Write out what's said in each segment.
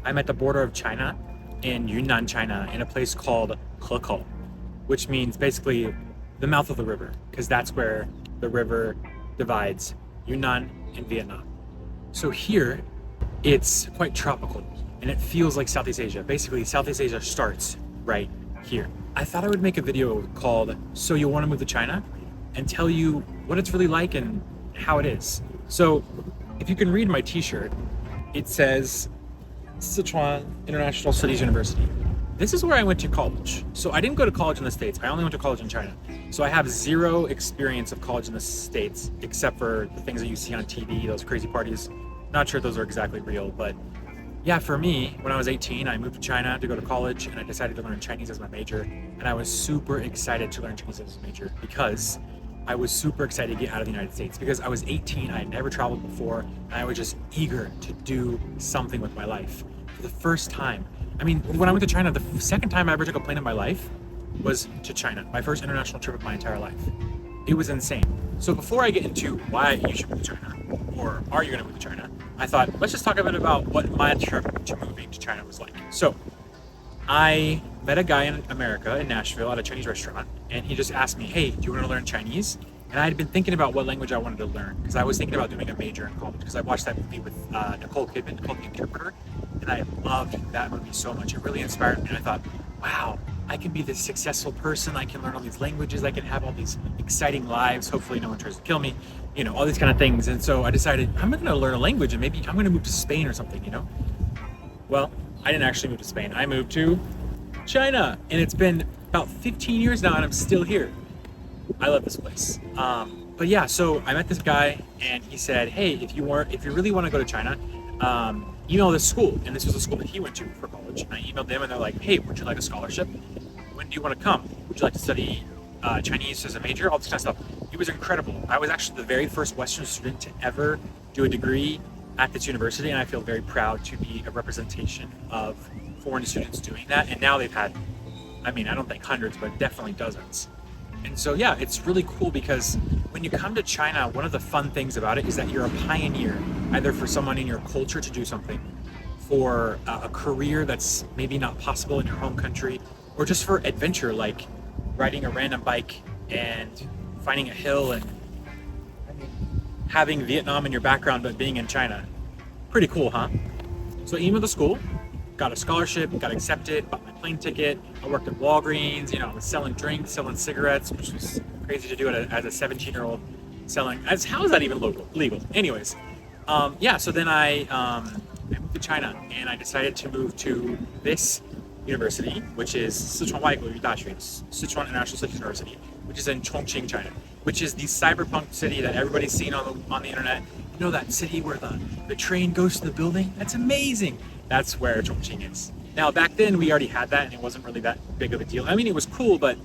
I'm at the border of China in Yunnan, China, in a place called Hekou, which means basically the mouth of the river, because that's where the river divides Yunnan and Vietnam. So here, it's quite tropical, and it feels like Southeast Asia. Basically, Southeast Asia starts right here. I thought I would make a video called "So You Want to Move to China?" and tell you what it's really like and how it is. So, if you can read my t-shirt, it says Sichuan International Studies University. This is where I went to college. So I didn't go to college in the States. I only went to college in China. So I have zero experience of college in the States, except for the things that you see on TV, those crazy parties. Not sure if those are exactly real, but yeah, for me, when I was 18, I moved to China to go to college, and I decided to learn Chinese as my major. And I was super excited to learn Chinese as a major because I was super excited to get out of the United States, because I was 18, I had never traveled before, and I was just eager to do something with my life. For the first time, I mean, when I went to China, the second time I ever took a plane in my life was to China, my first international trip of my entire life. It was insane. So before I get into why you should move to China, or are you gonna move to China, I thought, let's just talk a bit about what my trip to moving to China was like. So I met a guy in America, in Nashville, at a Chinese restaurant, and he just asked me, hey, do you want to learn Chinese? And I had been thinking about what language I wanted to learn, because I was thinking about doing a major in college, because I watched that movie with Nicole Kidman, called The Interpreter, and I loved that movie so much. It really inspired me, and I thought, wow, I can be this successful person, I can learn all these languages, I can have all these exciting lives, hopefully no one tries to kill me, you know, all these kind of things. And so I decided, I'm gonna learn a language, and maybe I'm gonna move to Spain or something, you know? Well, I didn't actually move to Spain. I moved to China, and it's been about 15 years now, and I'm still here. I love this place. But yeah, so I met this guy, and he said, hey, if you really want to go to China, email this school. And this was a school that he went to for college. And I emailed them, and they're like, hey, would you like a scholarship? When do you want to come? Would you like to study Chinese as a major? All this kind of stuff. It was incredible. I was actually the very first Western student to ever do a degree at this university, and I feel very proud to be a representation of foreign students doing that. And now they've had, I mean, I don't think hundreds, but definitely dozens. And so yeah, it's really cool, because when you come to China, one of the fun things about it is that you're a pioneer, either for someone in your culture to do something, for a career that's maybe not possible in your home country, or just for adventure, like riding a random bike and finding a hill and having Vietnam in your background but being in China. Pretty cool, huh? So I emailed the school, got a scholarship, got accepted, bought my plane ticket. I worked at Walgreens, you know, I was selling drinks, selling cigarettes, which was crazy to do as a 17-year-old selling. How is that even legal? Anyways, yeah, so then I moved to China, and I decided to move to this university, which is Sichuan International Studies University, which is in Chongqing, China, which is the cyberpunk city that everybody's seen on the internet. You know, that city where the train goes to the building? That's amazing. That's where Chongqing is. Now, back then, we already had that, and it wasn't really that big of a deal. I mean, it was cool, but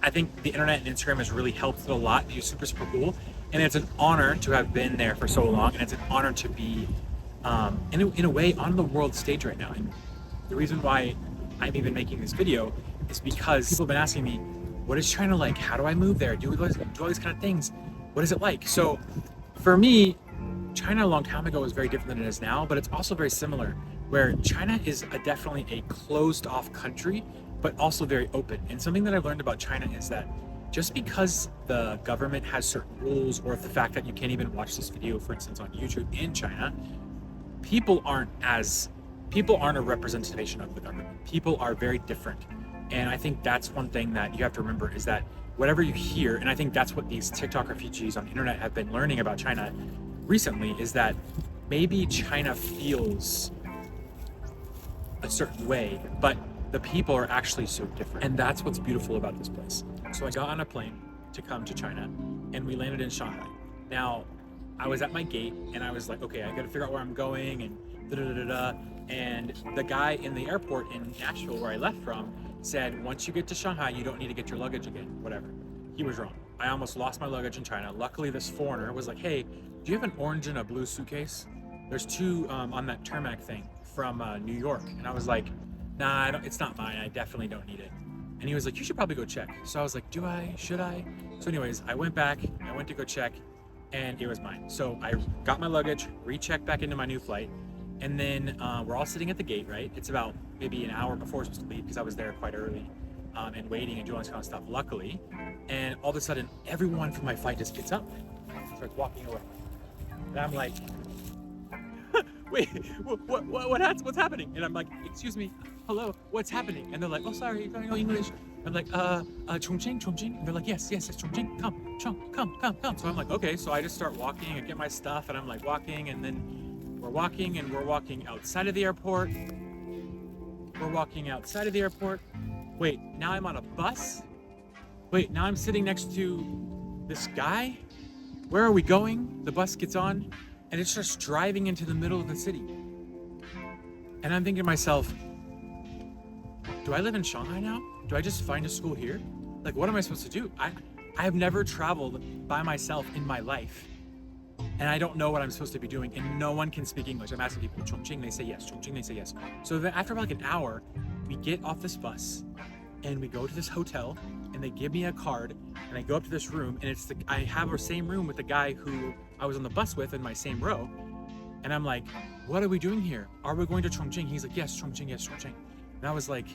I think the internet and Instagram has really helped it a lot. It's super, super cool. And it's an honor to have been there for so long, and it's an honor to be, in a way, on the world stage right now. And the reason why I'm even making this video is because people have been asking me, what is China like? How do I move there? Do all these kind of things? What is it like? So for me, China a long time ago was very different than it is now, but it's also very similar, where China is definitely a closed off country, but also very open. And something that I've learned about China is that just because the government has certain rules, or if the fact that you can't even watch this video, for instance, on YouTube in China, people aren't a representation of the government. People are very different. And I think that's one thing that you have to remember, is that whatever you hear, and I think that's what these TikTok refugees on the internet have been learning about China recently, is that maybe China feels a certain way, but the people are actually so different. And that's what's beautiful about this place. So I got on a plane to come to China, and we landed in Shanghai. Now, I was at my gate, and I was like, okay, I gotta figure out where I'm going, and da-da-da-da-da. And the guy in the airport in Nashville, where I left from, said, once you get to Shanghai, you don't need to get your luggage again, whatever. He was wrong. I almost lost my luggage in China. Luckily, this foreigner was like, hey, do you have an orange and a blue suitcase? There's two on that tarmac thing from New York. And I was like, nah, it's not mine. I definitely don't need it. And he was like, you should probably go check. So I was like, should I? So anyways, I went back, I went to go check, and it was mine. So I got my luggage, rechecked back into my new flight, And then we're all sitting at the gate, right? It's about maybe an hour before we're supposed to leave because I was there quite early and waiting and doing all this kind of stuff, luckily. And all of a sudden, everyone from my flight just gets up, starts walking away. And I'm like, wait, what's happening? And I'm like, excuse me, hello, what's happening? And they're like, oh, sorry, you don't know English. I'm like, Chongqing. And they're like, yes, it's Chongqing. Come. So I'm like, okay. So I just start walking and get my stuff, and I'm like walking, and then we're walking outside of the airport. Wait, now I'm on a bus? Wait, now I'm sitting next to this guy? Where are we going? The bus gets on, and it starts driving into the middle of the city. And I'm thinking to myself, do I live in Shanghai now? Do I just find a school here? Like, what am I supposed to do? I have never traveled by myself in my life, and I don't know what I'm supposed to be doing, and no one can speak English. I'm asking people, Chongqing, they say yes. Chongqing, they say yes. So then after about like an hour, we get off this bus, and we go to this hotel, and they give me a card, and I go up to this room, and I have the same room with the guy who I was on the bus with in my same row, and I'm like, what are we doing here? Are we going to Chongqing? He's like, yes, Chongqing. And I was like,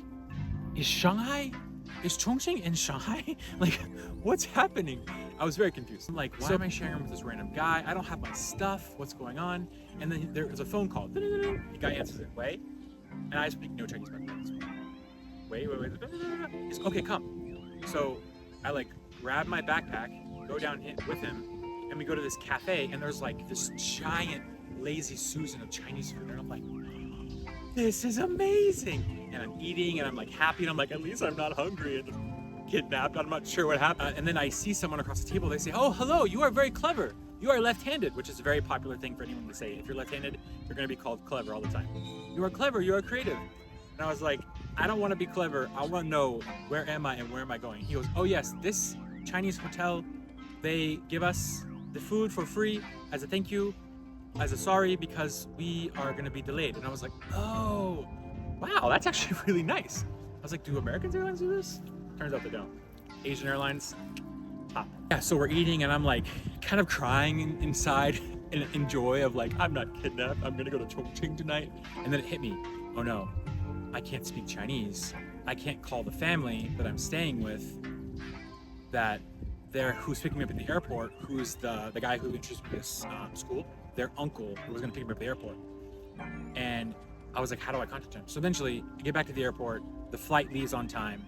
is Chongqing in Shanghai? Like, what's happening? I was very confused. I'm like, why am I sharing a room with this random guy? I don't have my stuff. What's going on? And then there was a phone call. The guy answers it, wait. And I speak no Chinese, by the way. Wait. He's okay, come. So I like grab my backpack, go down with him, and we go to this cafe, and there's like this giant lazy Susan of Chinese food. And I'm like, this is amazing. And I'm eating, and I'm like happy, and I'm like, at least I'm not hungry and kidnapped. I'm not sure what happened. And then I see someone across the table. They say, oh, hello, you are very clever. You are left-handed, which is a very popular thing for anyone to say. If you're left-handed, you're going to be called clever all the time. You are clever, you are creative. And I was like, I don't want to be clever. I want to know, where am I and where am I going? He goes, oh yes, this Chinese hotel, they give us the food for free as a thank you, as a sorry, because we are going to be delayed. And I was like, oh, wow, that's actually really nice. I was like, do American Airlines do this? Turns out they don't. Asian Airlines, top. Yeah, so we're eating, and I'm like kind of crying inside in joy of like, I'm not kidnapped. I'm going to go to Chongqing tonight. And then it hit me. Oh no, I can't speak Chinese. I can't call the family that I'm staying with who's picking me up at the airport, who's the guy who introduced me to this school, their uncle who was going to pick me up at the airport. And I was like, how do I contact him? So eventually I get back to the airport, the flight leaves on time,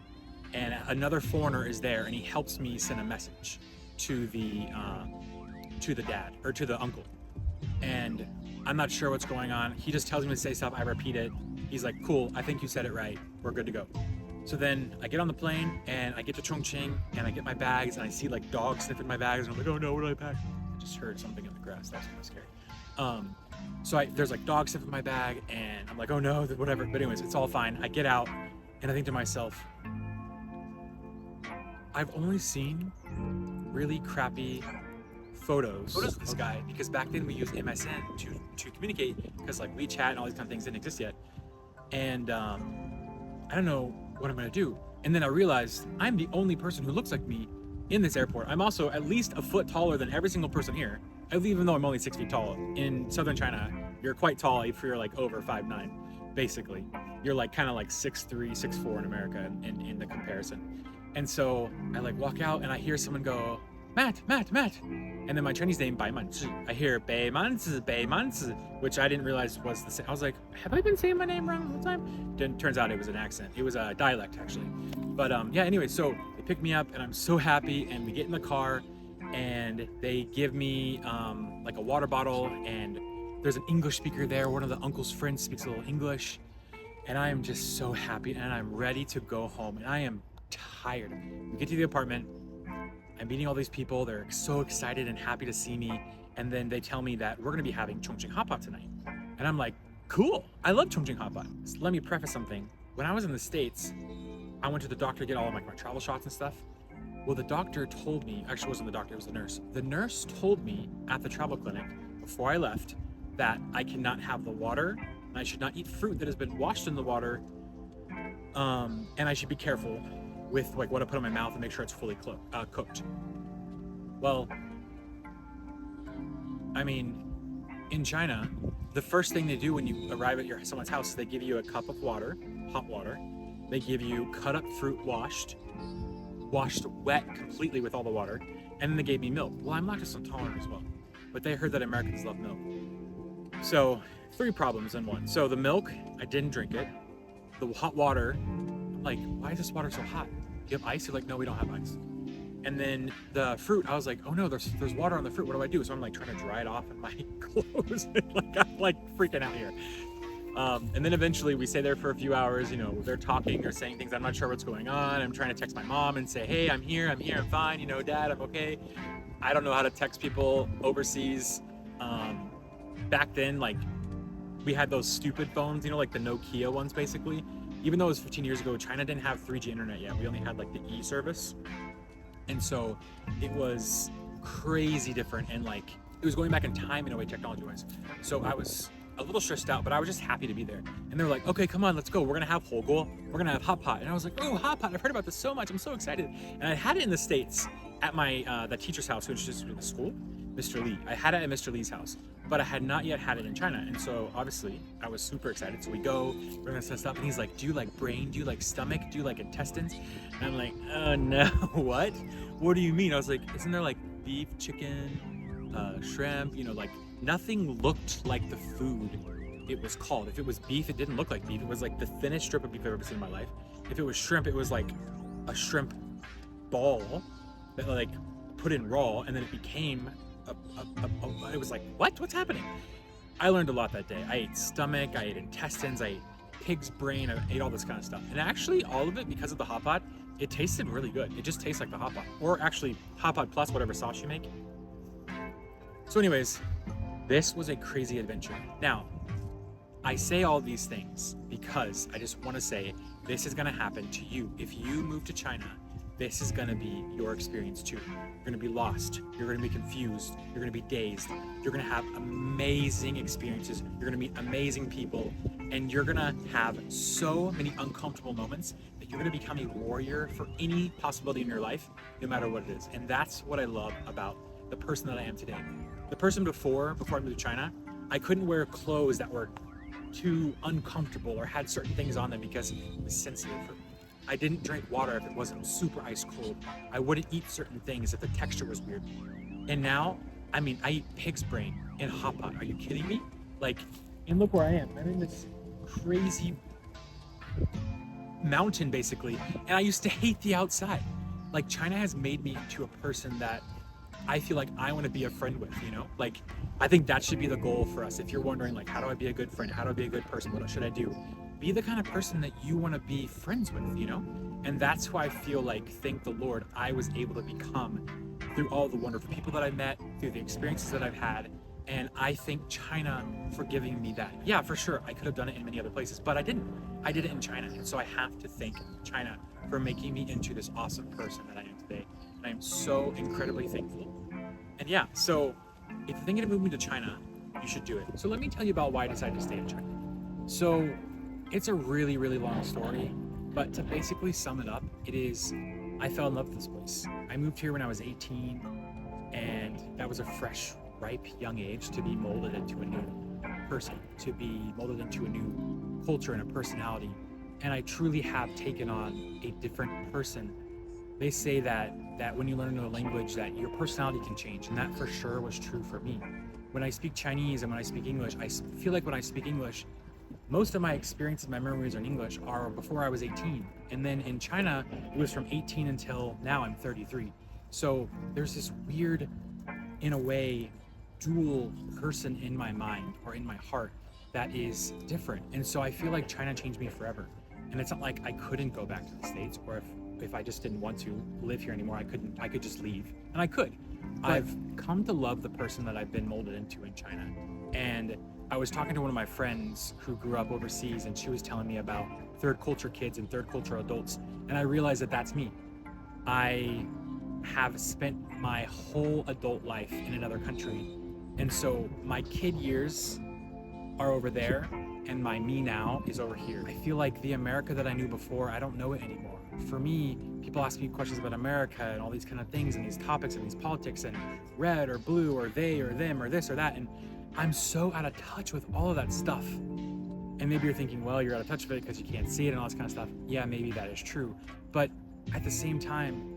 and another foreigner is there, and he helps me send a message to the dad, or to the uncle. And I'm not sure what's going on. He just tells me to say stuff, I repeat it. He's like, cool, I think you said it right. We're good to go. So then I get on the plane, and I get to Chongqing, and I get my bags, and I see like dogs sniffing my bags, and I'm like, oh no, what did I pack? I just heard something in the grass. That was kind of scary. So there's like dogs sniffing my bag, and I'm like, oh no, whatever. But anyways, it's all fine. I get out, and I think to myself, I've only seen really crappy photos of this guy, because back then we used MSN to communicate, because like WeChat and all these kind of things didn't exist yet. And I don't know what I'm gonna do. And then I realized I'm the only person who looks like me in this airport. I'm also at least a foot taller than every single person here, even though I'm only 6 feet tall. In southern China, you're quite tall if you're like over 5'9", basically. You're like kind of like 6'3", 6'4" in America in the comparison. And so I like walk out, and I hear someone go, Matt. And then my Chinese name, Bai Manzi. I hear Bai Manzi, which I didn't realize was the same. I was like, have I been saying my name wrong the whole time? Then turns out it was an accent. It was a dialect, actually. But yeah, anyway, so they pick me up, and I'm so happy, and we get in the car, and they give me like a water bottle, and there's an English speaker there. One of the uncle's friends speaks a little English, and I am just so happy, and I'm ready to go home, and I am tired. We get to the apartment. I'm meeting all these people. They're so excited and happy to see me. And then they tell me that we're gonna be having Chongqing hot pot tonight. And I'm like, cool, I love Chongqing hot pot. So let me preface something. When I was in the States, I went to the doctor to get all of my travel shots and stuff. Well, the doctor told me, actually it wasn't the doctor, it was the nurse. The nurse told me at the travel clinic before I left that I cannot have the water, and I should not eat fruit that has been washed in the water, and I should be careful with like what I put in my mouth and make sure it's fully cooked. Well, I mean, in China, the first thing they do when you arrive at someone's house is they give you a cup of water, hot water. They give you cut up fruit washed wet completely with all the water, and then they gave me milk. Well, I'm lactose intolerant as well, but they heard that Americans love milk. So 3 problems in one. So the milk, I didn't drink it. The hot water, I'm like, why is this water so hot? Do you have ice? They're like, no, we don't have ice. And then the fruit, I was like, oh no, there's water on the fruit. What do I do? So I'm like trying to dry it off in my clothes. I'm like freaking out here. And then eventually we stay there for a few hours, they're talking or saying things. I'm not sure what's going on. I'm trying to text my mom and say, hey, I'm here, I'm fine. Dad, I'm okay. I don't know how to text people overseas. Back then, like, we had those stupid phones, like the Nokia ones, basically. Even though it was 15 years ago, China didn't have 3G internet yet. We only had like the E service. And so it was crazy different. And like, it was going back in time in a way, technology wise. So I was a little stressed out, but I was just happy to be there. And they were like, okay, come on, let's go. We're gonna have Hogol. We're gonna have hot pot. And I was like, oh, hot pot. I've heard about this so much. I'm so excited. And I had it in the States at my, the teacher's house, who introduced me to the school, Mr. Lee. I had it at Mr. Lee's house, but I had not yet had it in China. And so obviously I was super excited. So we go, we're gonna set stuff. And he's like, do you like brain? Do you like stomach? Do you like intestines? And I'm like, oh no, what? What do you mean? I was like, isn't there like beef, chicken, shrimp, like nothing looked like the food it was called. If it was beef, it didn't look like beef. It was like the thinnest strip of beef I've ever seen in my life. If it was shrimp, it was like a shrimp ball that like put in raw, and then it became it was like, what's happening? I learned a lot that day. I ate stomach, I ate intestines, I ate pig's brain, I ate all this kind of stuff. And actually all of it, because of the hot pot, it tasted really good. It just tastes like the hot pot, or actually hot pot plus whatever sauce you make. So anyways, this was a crazy adventure. Now, I say all these things because I just want to say this is going to happen to you. If you move to China, this is going to be your experience too. You're going to be lost. You're going to be confused. You're going to be dazed. You're going to have amazing experiences. You're going to meet amazing people. And you're going to have so many uncomfortable moments that you're going to become a warrior for any possibility in your life, no matter what it is. And that's what I love about the person that I am today. The person before I moved to China, I couldn't wear clothes that were too uncomfortable or had certain things on them because it was sensitive for me. I didn't drink water if it wasn't super ice cold. I wouldn't eat certain things if the texture was weird. And now, I eat pig's brain in hot pot. Are you kidding me? Like, and look where I am. I'm in this crazy mountain, basically. And I used to hate the outside. Like, China has made me into a person that I feel like I want to be a friend with, Like, I think that should be the goal for us. If you're wondering, like, how do I be a good friend? How do I be a good person? What should I do? Be the kind of person that you want to be friends with, And that's who I feel like, thank the Lord, I was able to become through all the wonderful people that I met, through the experiences that I've had. And I thank China for giving me that. Yeah, for sure, I could have done it in many other places, but I didn't. I did it in China. And so I have to thank China for making me into this awesome person that I am today. And I am so incredibly thankful. And yeah, so if you're thinking of moving to China, you should do it. So let me tell you about why I decided to stay in China. So it's a really, really long story, but to basically sum it up, I fell in love with this place. I moved here when I was 18, and that was a fresh, ripe, young age to be molded into a new person, to be molded into a new culture and a personality. And I truly have taken on a different person. They say that when you learn another language, that your personality can change, and that for sure was true for me. When I speak Chinese and when I speak English, I feel like when I speak English, most of my experiences, my memories in English are before I was 18. And then in China, it was from 18 until now I'm 33. So there's this weird, in a way, dual person in my mind or in my heart that is different. And so I feel like China changed me forever. And it's not like I couldn't go back to the States, or if I just didn't want to live here anymore, I could just leave. And I could. But I've come to love the person that I've been molded into in China. And I was talking to one of my friends who grew up overseas, and she was telling me about third culture kids and third culture adults. And I realized that that's me. I have spent my whole adult life in another country. And so my kid years are over there, and my me now is over here. I feel like the America that I knew before, I don't know it anymore. For me, people ask me questions about America and all these kind of things and these topics and these politics and red or blue or they or them or this or that. And I'm so out of touch with all of that stuff. And maybe you're thinking, well, you're out of touch with it because you can't see it and all this kind of stuff. Yeah, maybe that is true. But at the same time,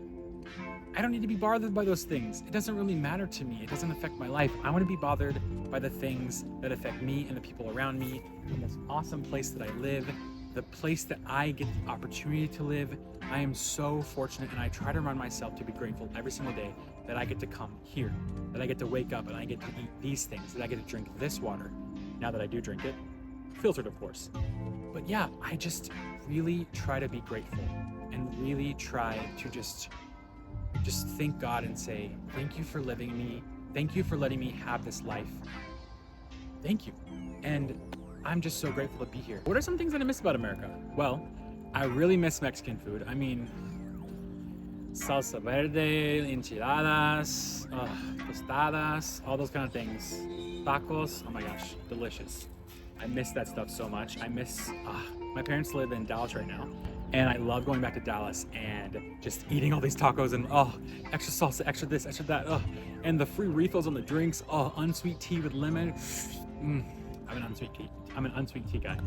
I don't need to be bothered by those things. It doesn't really matter to me. It doesn't affect my life. I want to be bothered by the things that affect me and the people around me, in this awesome place that I live, the place that I get the opportunity to live. I am so fortunate, and I try to remind myself to be grateful every single day that I get to come here, that I get to wake up and I get to eat these things, that I get to drink this water, now that I do drink it, filtered of course. But yeah, I just really try to be grateful and really try to just thank God and say, thank you for living me. Thank you for letting me have this life. Thank you. And I'm just so grateful to be here. What are some things that I miss about America? Well, I really miss Mexican food. I mean, salsa verde, enchiladas, tostadas, all those kind of things. Tacos, oh my gosh, delicious. I miss that stuff so much. I miss, my parents live in Dallas right now, and I love going back to Dallas and just eating all these tacos and extra salsa, extra this, extra that, and the free refills on the drinks, unsweet tea with lemon. I'm an unsweet tea guy.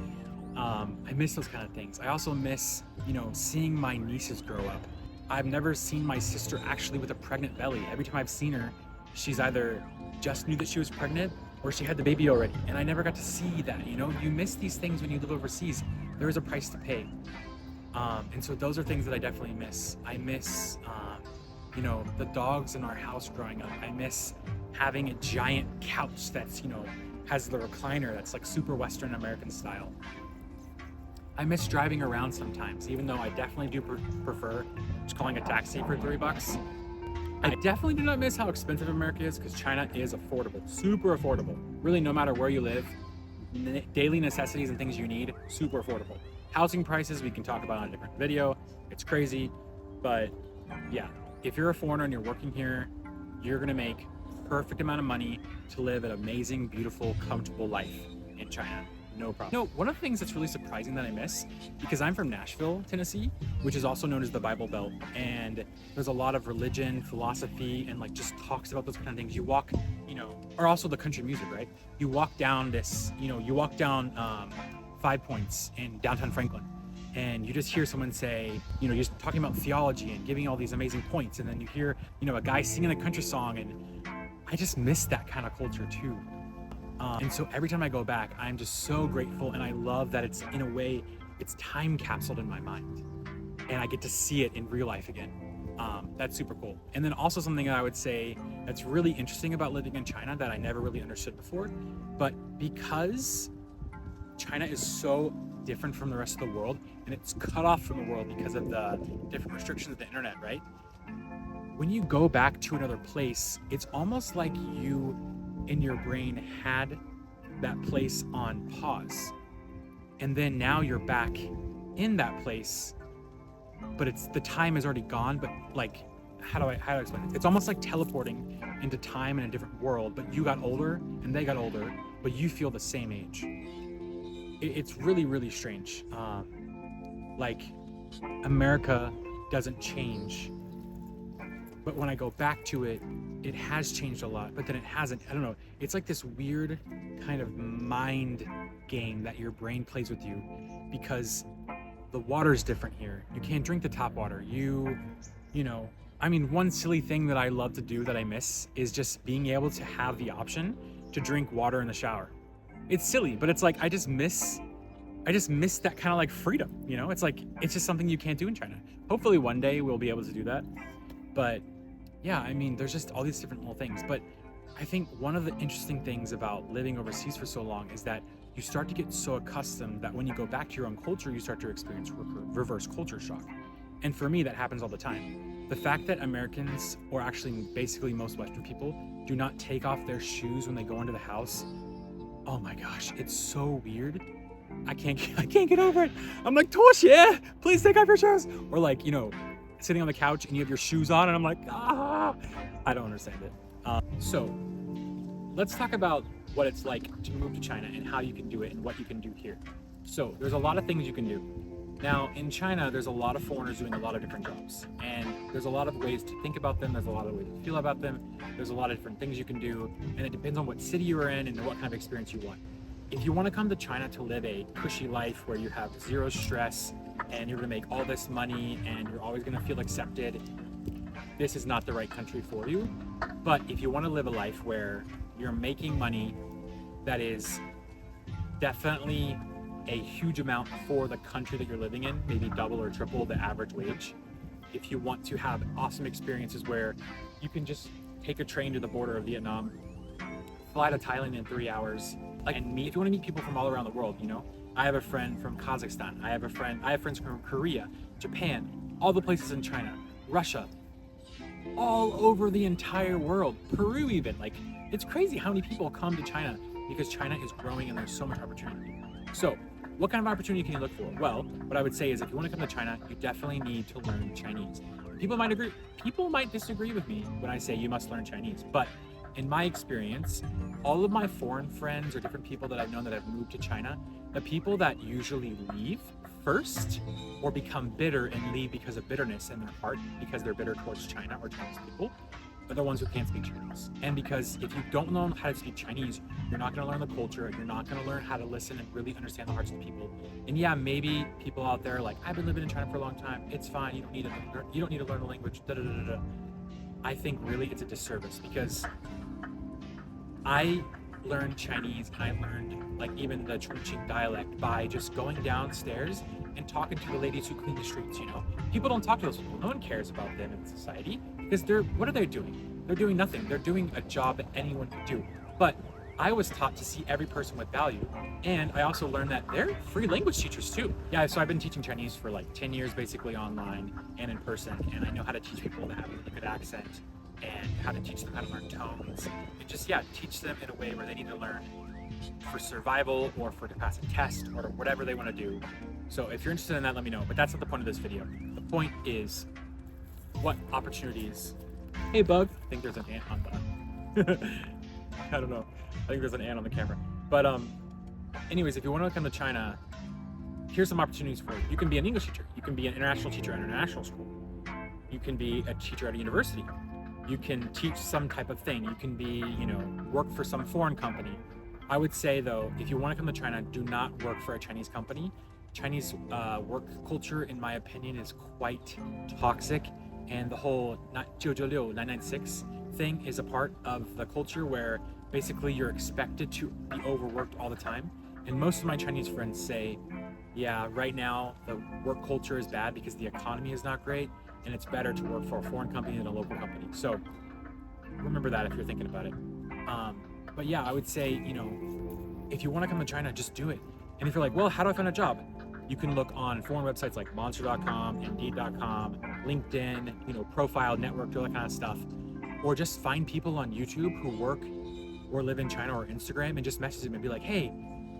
I miss those kind of things. I also miss, seeing my nieces grow up. I've never seen my sister actually with a pregnant belly. Every time I've seen her, she's either just knew that she was pregnant or she had the baby already. And I never got to see that, You miss these things when you live overseas. There is a price to pay. And so those are things that I definitely miss. I miss, the dogs in our house growing up. I miss having a giant couch that's, has the recliner that's like super Western American style. I miss driving around sometimes, even though I definitely do prefer just calling a taxi for $3. I definitely do not miss how expensive America is, because China is affordable, super affordable. Really, no matter where you live, daily necessities and things you need, super affordable. Housing prices, we can talk about on a different video. It's crazy, but yeah, if you're a foreigner and you're working here, you're gonna make perfect amount of money to live an amazing, beautiful, comfortable life in China. No problem. One of the things that's really surprising that I miss, because I'm from Nashville, Tennessee, which is also known as the Bible Belt, and there's a lot of religion, philosophy, and like just talks about those kind of things. You walk, or also the country music, right? You walk down this, you walk down 5 Points in downtown Franklin, and you just hear someone say, just talking about theology and giving all these amazing points, and then you hear, a guy singing a country song, and I just miss that kind of culture too. And so every time I go back, I'm just so grateful, and I love that it's, in a way, it's time capsuled in my mind, and I get to see it in real life again. That's super cool. And then also something that I would say that's really interesting about living in China that I never really understood before, but because China is so different from the rest of the world, and it's cut off from the world because of the different restrictions of the internet, right? When you go back to another place, it's almost like you, in your brain, had that place on pause, and then now you're back in that place, but the time is already gone. But like, how do I explain it? It's almost like teleporting into time in a different world, but you got older and they got older, but you feel the same age. It's really, really strange. Like, America doesn't change, but when I go back to it, it has changed a lot, but then it hasn't. I don't know. It's like this weird kind of mind game that your brain plays with you, because the water's different here. You can't drink the tap water. One silly thing that I love to do that I miss is just being able to have the option to drink water in the shower. It's silly, but it's like, I just miss that kind of like freedom, It's like, it's just something you can't do in China. Hopefully one day we'll be able to do that. But yeah, there's just all these different little things. But I think one of the interesting things about living overseas for so long is that you start to get so accustomed that when you go back to your own culture, you start to experience reverse culture shock. And for me, that happens all the time. The fact that Americans, or actually basically most Western people, do not take off their shoes when they go into the house, oh my gosh, it's so weird. I can't get over it. I'm like, Tosh, yeah, please take off your shoes. Or like, sitting on the couch and you have your shoes on, and I'm like, I don't understand it. So let's talk about what it's like to move to China and how you can do it and what you can do here. So there's a lot of things you can do. Now, in China, there's a lot of foreigners doing a lot of different jobs, and there's a lot of ways to think about them, there's a lot of ways to feel about them, there's a lot of different things you can do, and it depends on what city you're in and what kind of experience you want. If you want to come to China to live a cushy life where you have zero stress and you're going to make all this money and you're always going to feel accepted, this is not the right country for you. But if you want to live a life where you're making money that is definitely a huge amount for the country that you're living in, maybe double or triple the average wage. If you want to have awesome experiences where you can just take a train to the border of Vietnam, fly to Thailand in 3 hours, and meet, if you want to meet people from all around the world, you know, I have a friend from Kazakhstan, I have friends from Korea, Japan, all the places in China, Russia, all over the entire world, Peru even. Like, it's crazy how many people come to China because China is growing and there's so much opportunity. So what kind of opportunity can you look for? Well, what I would say is if you want to come to China, you definitely need to learn Chinese. People might disagree with me when I say you must learn Chinese, but in my experience, all of my foreign friends or different people that I've known that have moved to China, the people that usually leave first or become bitter and leave because of bitterness in their heart, because they're bitter towards China or Chinese people, are the ones who can't speak Chinese. And because if you don't know how to speak Chinese, you're not going to learn the culture, you're not going to learn how to listen and really understand the hearts of the people. And yeah, maybe people out there are like, I've been living in China for a long time, it's fine, you don't need to learn the language, da da da da. I think really it's a disservice, because I learned Chinese and I learned like even the Chongqing dialect by just going downstairs and talking to the ladies who clean the streets, you know. People don't talk to those people. No one cares about them in society because what are they doing? They're doing nothing. They're doing a job that anyone could do. But I was taught to see every person with value. And I also learned that they're free language teachers too. Yeah, so I've been teaching Chinese for like 10 years, basically online and in person. And I know how to teach people to have a really good accent and how to teach them how to learn tones. And just, yeah, teach them in a way where they need to learn for survival or for to pass a test or whatever they want to do. So if you're interested in that, let me know. But that's not the point of this video. The point is what opportunities. Hey, bug. I think there's an ant on the. I don't know. I think there's an ant on the camera. But anyways, if you want to come to China, here's some opportunities for you. You can be an English teacher. You can be an international teacher at an international school. You can be a teacher at a university. You can teach some type of thing. You can be, you know, work for some foreign company. I would say though, if you want to come to China, do not work for a Chinese company. Chinese work culture, in my opinion, is quite toxic, and the whole 996 thing is a part of the culture where basically you're expected to be overworked all the time. And most of my Chinese friends say, yeah, right now the work culture is bad because the economy is not great, and it's better to work for a foreign company than a local company. So remember that if you're thinking about it. But yeah, I would say, you know, if you want to come to China, just do it. And if you're like, well, how do I find a job? You can look on foreign websites like monster.com, indeed.com, LinkedIn, you know, Profile, Network, all that kind of stuff. Or just find people on YouTube who work or live in China, or Instagram, and just message them and be like, hey,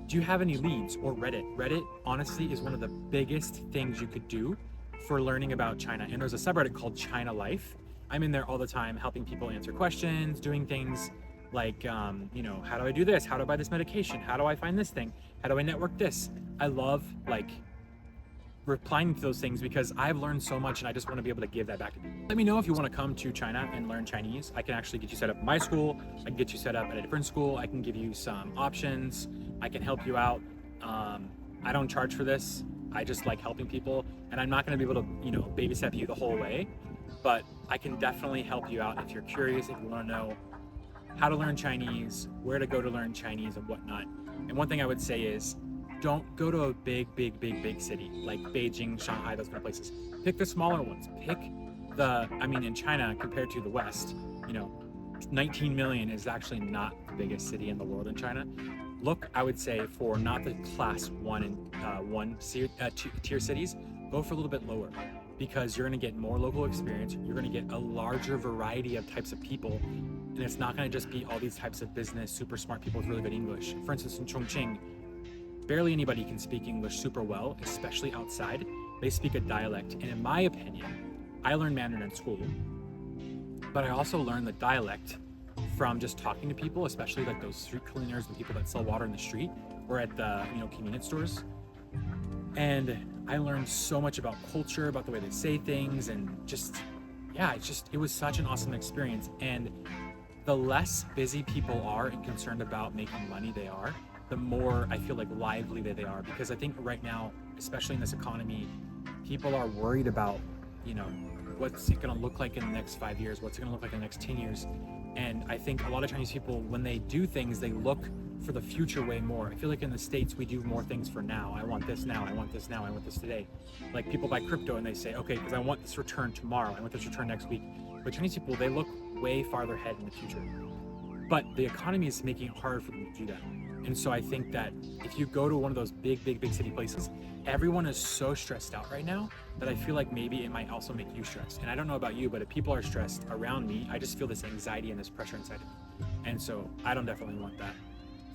do you have any leads? Or Reddit. Reddit, honestly, is one of the biggest things you could do for learning about China. And there's a subreddit called China Life. I'm in there all the time helping people answer questions, doing things like, you know, how do I do this? How do I buy this medication? How do I find this thing? How do I network this? I love like replying to those things because I've learned so much and I just want to be able to give that back to people. Let me know if you want to come to China and learn Chinese. I can actually get you set up at my school. I can get you set up at a different school. I can give you some options. I can help you out. I don't charge for this. I just like helping people, and I'm not going to be able to, you know, babysit you the whole way, but I can definitely help you out if you're curious, if you want to know how to learn Chinese, where to go to learn Chinese and whatnot. And one thing I would say is, don't go to a big city like Beijing, Shanghai, those kind of places. Pick the smaller ones. Pick in China compared to the West, you know, 19 million is actually not the biggest city in the world in China. Look, I would say, for not the class one and tier cities, go for a little bit lower, because you're going to get more local experience. You're going to get a larger variety of types of people, and it's not going to just be all these types of business, super smart people with really good English. For instance, in Chongqing, barely anybody can speak English super well, especially outside. They speak a dialect, and in my opinion, I learned Mandarin in school, but I also learned the dialect from just talking to people, especially like those street cleaners, the people that sell water in the street or at the, you know, convenience stores. And I learned so much about culture, about the way they say things, and just, yeah, it was such an awesome experience. And the less busy people are and concerned about making money they are, the more I feel like lively they are. Because I think right now, especially in this economy, people are worried about, you know, what's it gonna look like in the next 5 years? What's it gonna look like in the next 10 years? And I think a lot of Chinese people, when they do things, they look for the future way more. I feel like in the States, we do more things for now. I want this now, I want this now, I want this today. Like people buy crypto and they say, okay, because I want this return tomorrow, I want this return next week. But Chinese people, they look way farther ahead in the future. But the economy is making it hard for them to do that. And so I think that if you go to one of those big city places, everyone is so stressed out right now that I feel like maybe it might also make you stressed. And I don't know about you, but if people are stressed around me, I just feel this anxiety and this pressure inside of me. And so I don't definitely want that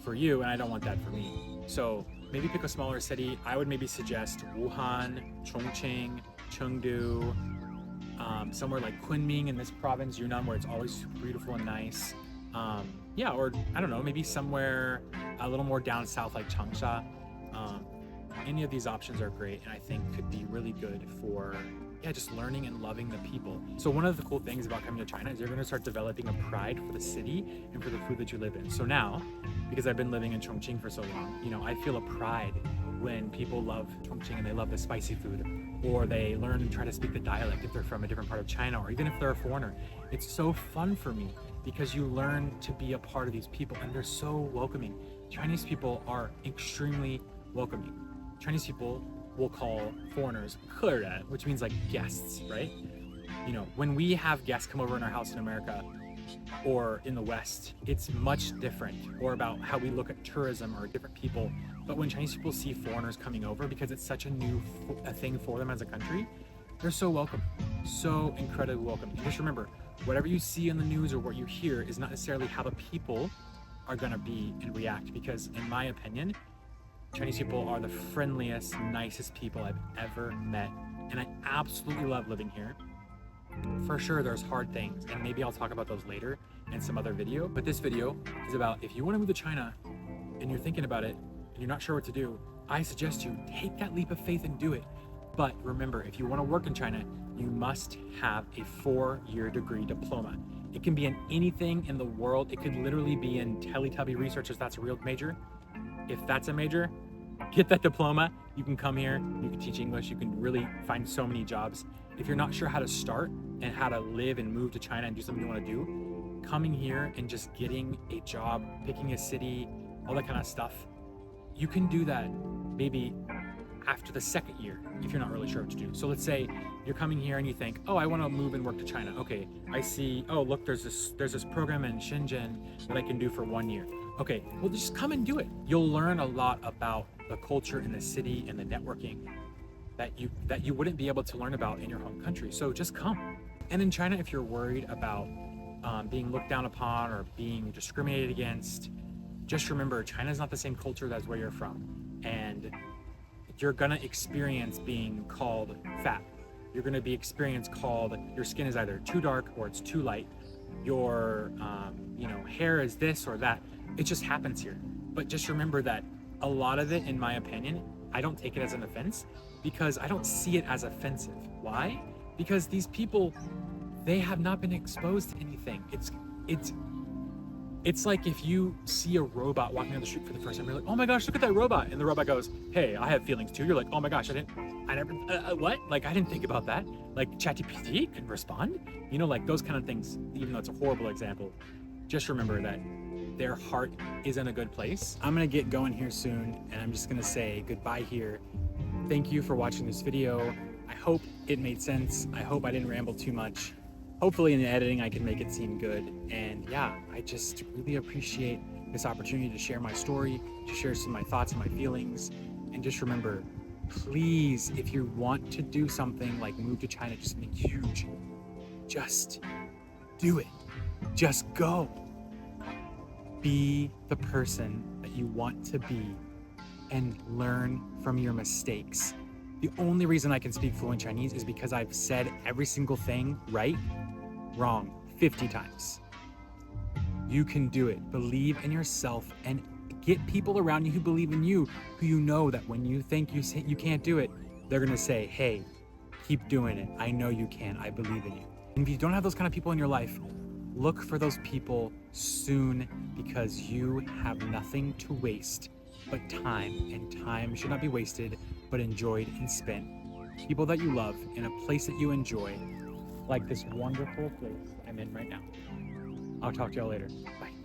for you, and I don't want that for me. So maybe pick a smaller city. I would maybe suggest Wuhan, Chongqing, Chengdu, somewhere like Kunming in this province, Yunnan, where it's always super beautiful and nice. Yeah, or I don't know, maybe somewhere a little more down south like Changsha. Any of these options are great, and I think could be really good for, yeah, just learning and loving the people. So one of the cool things about coming to China is you're going to start developing a pride for the city and for the food that you live in. So now, because I've been living in Chongqing for so long, you know, I feel a pride when people love Chongqing and they love the spicy food, or they learn and try to speak the dialect if they're from a different part of China, or even if they're a foreigner. It's so fun for me because you learn to be a part of these people, and they're so welcoming. Chinese people are extremely welcoming. Chinese people will call foreigners 客人, which means like guests, right? You know, when we have guests come over in our house in America or in the West, it's much different, or about how we look at tourism or different people. But when Chinese people see foreigners coming over, because it's such a new thing for them as a country, they're so welcome, so incredibly welcome. And just remember, whatever you see in the news or what you hear is not necessarily how the people are gonna be and react, because in my opinion, Chinese people are the friendliest, nicest people I've ever met, and I absolutely love living here. For sure, there's hard things, and maybe I'll talk about those later in some other video, but this video is about if you want to move to China and you're thinking about it and you're not sure what to do, I suggest you take that leap of faith and do it. But remember, if you want to work in China, you must have a 4-year degree diploma. It can be in anything in the world. It could literally be in Teletubby research if that's a real major. If that's a major, get that diploma. You can come here, you can teach English, you can really find so many jobs. If you're not sure how to start and how to live and move to China and do something you want to do, coming here and just getting a job, picking a city, all that kind of stuff, you can do that maybe after the 2nd year if you're not really sure what to do. So let's say you're coming here and you think, oh, I want to move and work to China. Okay, I see, oh, look, there's this program in Shenzhen that I can do for 1 year. Okay, well, just come and do it. You'll learn a lot about the culture in the city and the networking that you wouldn't be able to learn about in your home country. So just come. And in China, if you're worried about being looked down upon or being discriminated against, just remember, China is not the same culture as where you're from. And you're gonna experience being called fat. You're gonna be experienced called, your skin is either too dark or it's too light. Your hair is this or that. It just happens here. But just remember that a lot of it, in my opinion, I don't take it as an offense because I don't see it as offensive. Why? Because these people, they have not been exposed to anything. It's like if you see a robot walking down the street for the first time, you're like, oh my gosh, look at that robot. And the robot goes, hey, I have feelings too. You're like, oh my gosh, what? Like, I didn't think about that. Like ChatGPT can respond, like those kind of things, even though it's a horrible example. Just remember that their heart is in a good place. I'm gonna get going here soon, and I'm just gonna say goodbye here. Thank you for watching this video. I hope it made sense. I hope I didn't ramble too much. Hopefully in the editing I can make it seem good. And yeah, I just really appreciate this opportunity to share my story, to share some of my thoughts and my feelings. And just remember, please, if you want to do something like move to China, just something huge, just do it. Just go. Be the person that you want to be and learn from your mistakes. The only reason I can speak fluent Chinese is because I've said every single thing right, wrong 50 times. You can do it. Believe in yourself and get people around you who believe in you, who you know that when you think you can't do it, They're gonna say, hey, keep doing it. I know you can. I believe in you. And if you don't have those kind of people in your life, look for those people soon, because you have nothing to waste but time. And time should not be wasted, but enjoyed and spent. People that you love in a place that you enjoy, like this wonderful place I'm in right now. I'll talk to y'all later. Bye.